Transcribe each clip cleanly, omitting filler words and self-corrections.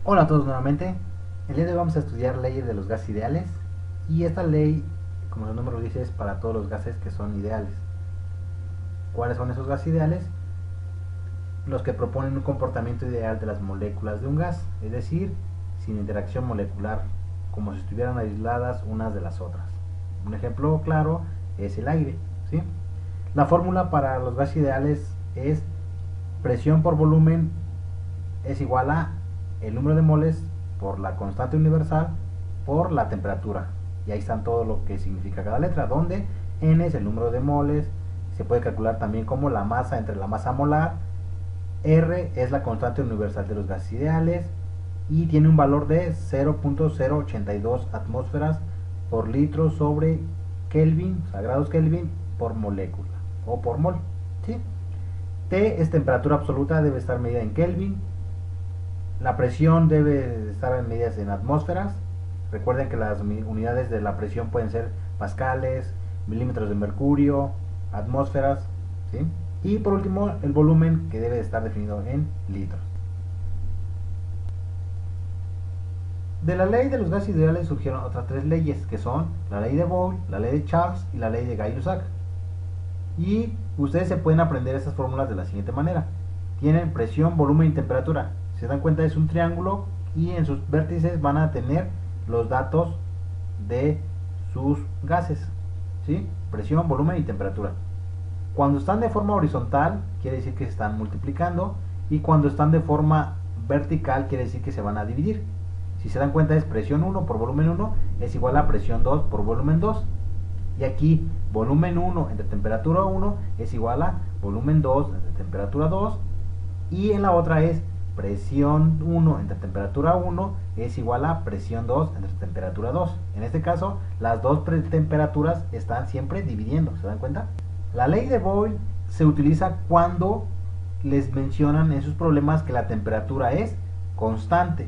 Hola a todos nuevamente. El día de hoy vamos a estudiar leyes de los gases ideales y esta ley, como su nombre lo dice, es para todos los gases que son ideales. ¿Cuáles son esos gases ideales? Los que proponen un comportamiento ideal de las moléculas de un gas, es decir, sin interacción molecular, como si estuvieran aisladas unas de las otras. Un ejemplo claro es el aire, ¿sí? La fórmula para los gases ideales es presión por volumen es igual a el número de moles por la constante universal por la temperatura. Y ahí están todo lo que significa cada letra, donde N es el número de moles, se puede calcular también como la masa entre la masa molar, R es la constante universal de los gases ideales y tiene un valor de 0.082 atmósferas por litro sobre Kelvin, o sea, grados Kelvin por molécula o por mol. ¿Sí? T es temperatura absoluta, debe estar medida en Kelvin. La presión debe estar medidas en atmósferas. Recuerden que las unidades de la presión pueden ser pascales, milímetros de mercurio, atmósferas, ¿sí? Y por último, el volumen, que debe estar definido en litros. De la ley de los gases ideales surgieron otras tres leyes, que son la ley de Boyle, la ley de Charles y la ley de Gay-Lussac. Y ustedes se pueden aprender estas fórmulas de la siguiente manera. Tienen presión, volumen y temperatura. Si se dan cuenta, es un triángulo y en sus vértices van a tener los datos de sus gases, ¿sí? Presión, volumen y temperatura. Cuando están de forma horizontal, quiere decir que se están multiplicando, y cuando están de forma vertical, quiere decir que se van a dividir. Si se dan cuenta, es presión 1 por volumen 1 es igual a presión 2 por volumen 2. Y aquí, volumen 1 entre temperatura 1 es igual a volumen 2 entre temperatura 2. Y en la otra es presión 1 entre temperatura 1 es igual a presión 2 entre temperatura 2. En este caso, las dos temperaturas están siempre dividiendo, ¿se dan cuenta? La ley de Boyle se utiliza cuando les mencionan en sus problemas que la temperatura es constante.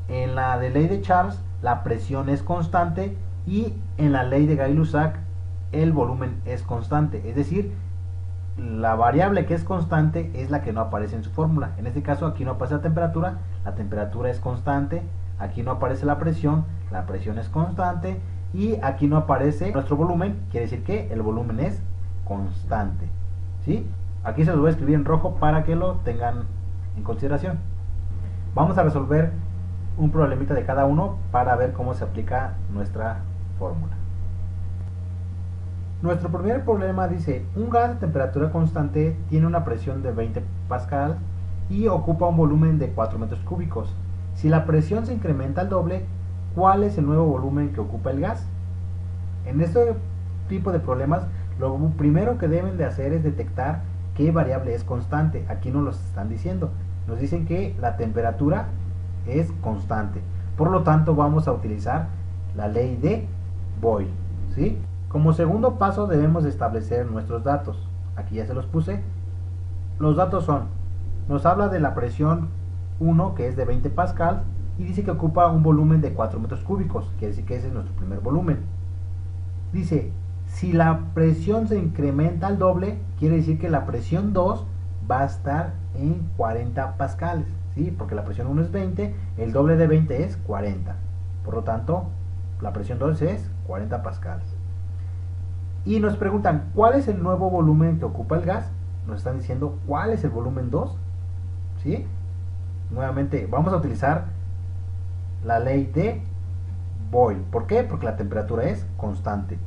En la de ley de Charles, la presión es constante, y en la ley de Gay-Lussac, el volumen es constante. Es decir, la variable que es constante es la que no aparece en su fórmula. En este caso, aquí no aparece la temperatura es constante. Aquí no aparece la presión es constante. Y aquí no aparece nuestro volumen, quiere decir que el volumen es constante. ¿Sí? Aquí se los voy a escribir en rojo para que lo tengan en consideración. Vamos a resolver un problemita de cada uno para ver cómo se aplica nuestra fórmula. Nuestro primer problema dice: un gas de temperatura constante tiene una presión de 20 pascal y ocupa un volumen de 4 metros cúbicos. Si la presión se incrementa al doble, ¿cuál es el nuevo volumen que ocupa el gas? En este tipo de problemas, lo primero que deben de hacer es detectar qué variable es constante. Aquí nos lo están diciendo. Nos dicen que la temperatura es constante. Por lo tanto, vamos a utilizar la ley de Boyle, ¿sí? Como segundo paso, debemos establecer nuestros datos. Aquí ya se los puse. Los datos son: nos habla de la presión 1, que es de 20 pascal, y dice que ocupa un volumen de 4 metros cúbicos. Quiere decir que ese es nuestro primer volumen. Dice, si la presión se incrementa al doble, quiere decir que la presión 2 va a estar en 40 pascales, ¿sí? Porque la presión 1 es 20, el doble de 20 es 40. Por lo tanto, la presión 2 es 40 pascales. Y nos preguntan, ¿cuál es el nuevo volumen que ocupa el gas? Nos están diciendo, ¿cuál es el volumen 2? ¿Sí? Nuevamente, vamos a utilizar la ley de Boyle. ¿Por qué? Porque la temperatura es constante.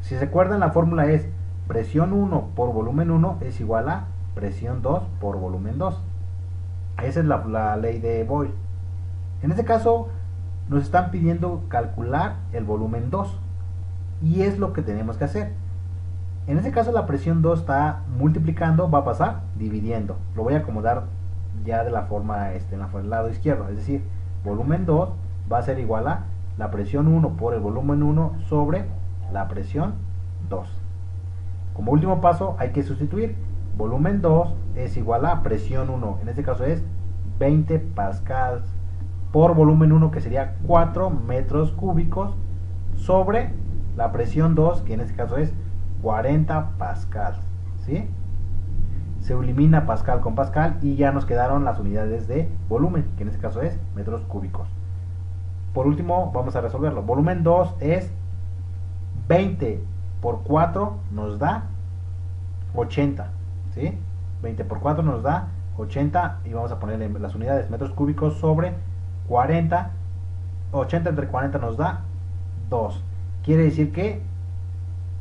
Si se acuerdan, la fórmula es presión 1 por volumen 1 es igual a presión 2 por volumen 2. Esa es la ley de Boyle. En este caso, nos están pidiendo calcular el volumen 2. Y es lo que tenemos que hacer. En este caso, la presión 2 está multiplicando, va a pasar dividiendo. Lo voy a acomodar ya de la forma en el lado izquierdo. Es decir, volumen 2 va a ser igual a la presión 1 por el volumen 1 sobre la presión 2. Como último paso, hay que sustituir. Volumen 2 es igual a presión 1, en este caso es 20 pascals, por volumen 1, que sería 4 metros cúbicos, sobre la presión 2, que en este caso es 40 pascals, ¿sí? se elimina pascal con pascal y ya nos quedaron las unidades de volumen, que en este caso es metros cúbicos. Por último, vamos a resolverlo. Volumen 2 es 20 por 4 nos da 80, ¿sí? 20 por 4 nos da 80 y vamos a ponerle las unidades metros cúbicos sobre 40. 80 entre 40 nos da 2. Quiere decir que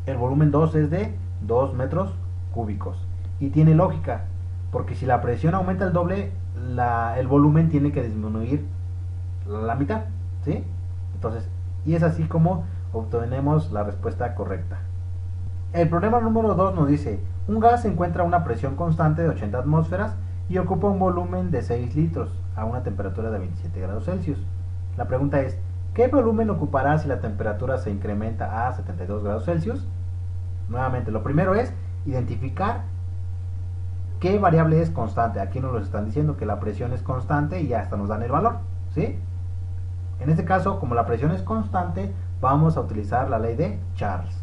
el volumen 2 es de 2 metros cúbicos. Y tiene lógica, porque si la presión aumenta el doble, el volumen tiene que disminuir la mitad, ¿sí? Entonces, y es así como obtenemos la respuesta correcta. El problema número 2 nos dice, un gas se encuentra a una presión constante de 80 atmósferas y ocupa un volumen de 6 litros a una temperatura de 27 grados Celsius. La pregunta es, ¿qué volumen ocupará si la temperatura se incrementa a 72 grados Celsius? Nuevamente, lo primero es identificar qué variable es constante. Aquí nos lo están diciendo que la presión es constante y ya hasta nos dan el valor, ¿sí? En este caso, como la presión es constante, vamos a utilizar la ley de Charles,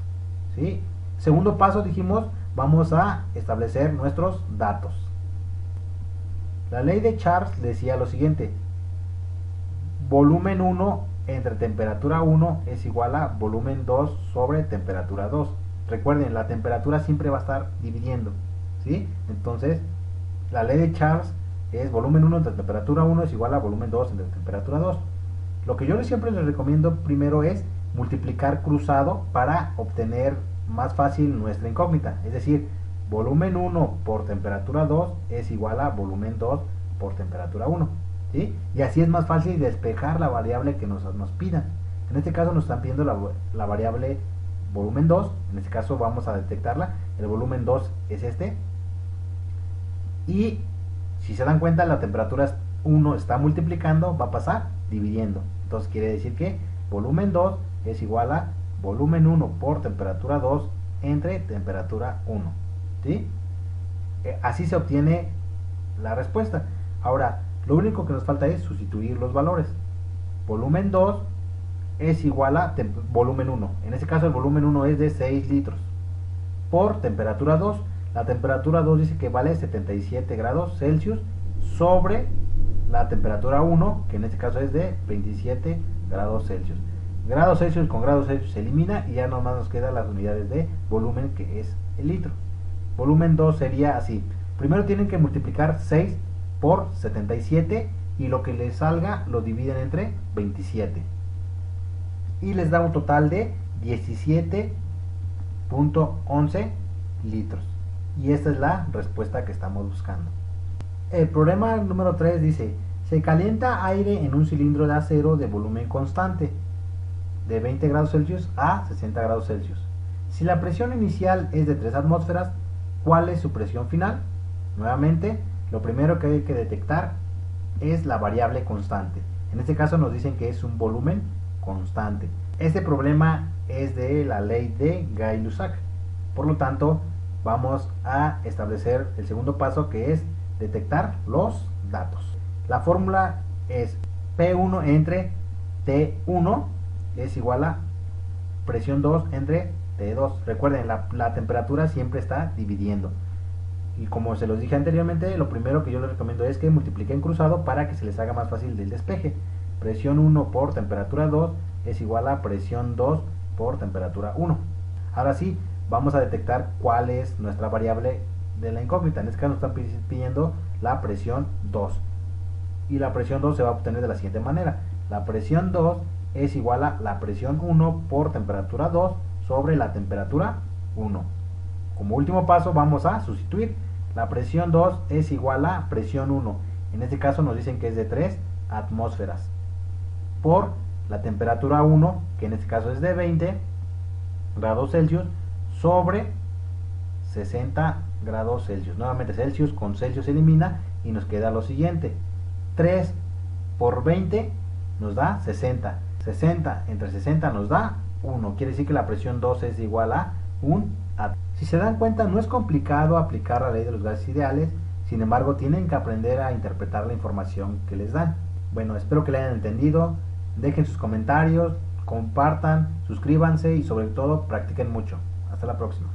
¿sí? Segundo paso, dijimos, vamos a establecer nuestros datos. La ley de Charles decía lo siguiente: volumen 1 entre temperatura 1 es igual a volumen 2 sobre temperatura 2. Recuerden, la temperatura siempre va a estar dividiendo, ¿sí? Entonces, la ley de Charles es volumen 1 entre temperatura 1 es igual a volumen 2 entre temperatura 2. Lo que yo siempre les recomiendo primero es multiplicar cruzado para obtener más fácil nuestra incógnita. Es decir, volumen 1 por temperatura 2 es igual a volumen 2 por temperatura 1. ¿Sí? Y así es más fácil despejar la variable que nos pidan. En este caso nos están pidiendo la variable volumen 2. En este caso vamos a detectarla. El volumen 2 es este. Y si se dan cuenta, la temperatura 1 está multiplicando, va a pasar dividiendo. Entonces quiere decir que volumen 2 es igual a volumen 1 por temperatura 2 entre temperatura 1. ¿Sí? Así se obtiene la respuesta. Ahora, lo único que nos falta es sustituir los valores. Volumen 2 es igual a volumen 1. En este caso el volumen 1 es de 6 litros. Por temperatura 2. La temperatura 2 dice que vale 77 grados Celsius sobre la temperatura 1, que en este caso es de 27 grados Celsius. Grados Celsius con grados Celsius se elimina y ya nomás nos quedan las unidades de volumen, que es el litro. Volumen 2 sería así. Primero tienen que multiplicar 6 por 77 y lo que les salga lo dividen entre 27 y les da un total de 17.11 litros, y esta es la respuesta que estamos buscando. El problema número 3 dice, se calienta aire en un cilindro de acero de volumen constante de 20 grados Celsius a 60 grados Celsius. Si la presión inicial es de 3 atmósferas, ¿cuál es su presión final? Nuevamente, lo primero que hay que detectar es la variable constante. En este caso nos dicen que es un volumen constante. Este problema es de la ley de Gay-Lussac. Por lo tanto, vamos a establecer el segundo paso, que es detectar los datos. La fórmula es P1 entre T1 es igual a presión 2 entre T2. Recuerden, la temperatura siempre está dividiendo. Y como se los dije anteriormente, lo primero que yo les recomiendo es que multipliquen cruzado para que se les haga más fácil el despeje. Presión 1 por temperatura 2 es igual a presión 2 por temperatura 1. Ahora sí, vamos a detectar cuál es nuestra variable de la incógnita. En este caso nos están pidiendo la presión 2. Y la presión 2 se va a obtener de la siguiente manera. La presión 2 es igual a la presión 1 por temperatura 2 sobre la temperatura 1. Como último paso vamos a sustituir. La presión 2 es igual a presión 1. En este caso nos dicen que es de 3 atmósferas. Por la temperatura 1, que en este caso es de 20 grados Celsius, sobre 60 grados Celsius. Nuevamente Celsius con Celsius se elimina y nos queda lo siguiente. 3 por 20 nos da 60. 60 entre 60 nos da 1. Quiere decir que la presión 2 es igual a 1 atmósfera. Si se dan cuenta, no es complicado aplicar la ley de los gases ideales, sin embargo tienen que aprender a interpretar la información que les dan. Bueno, espero que la hayan entendido, dejen sus comentarios, compartan, suscríbanse y sobre todo practiquen mucho. Hasta la próxima.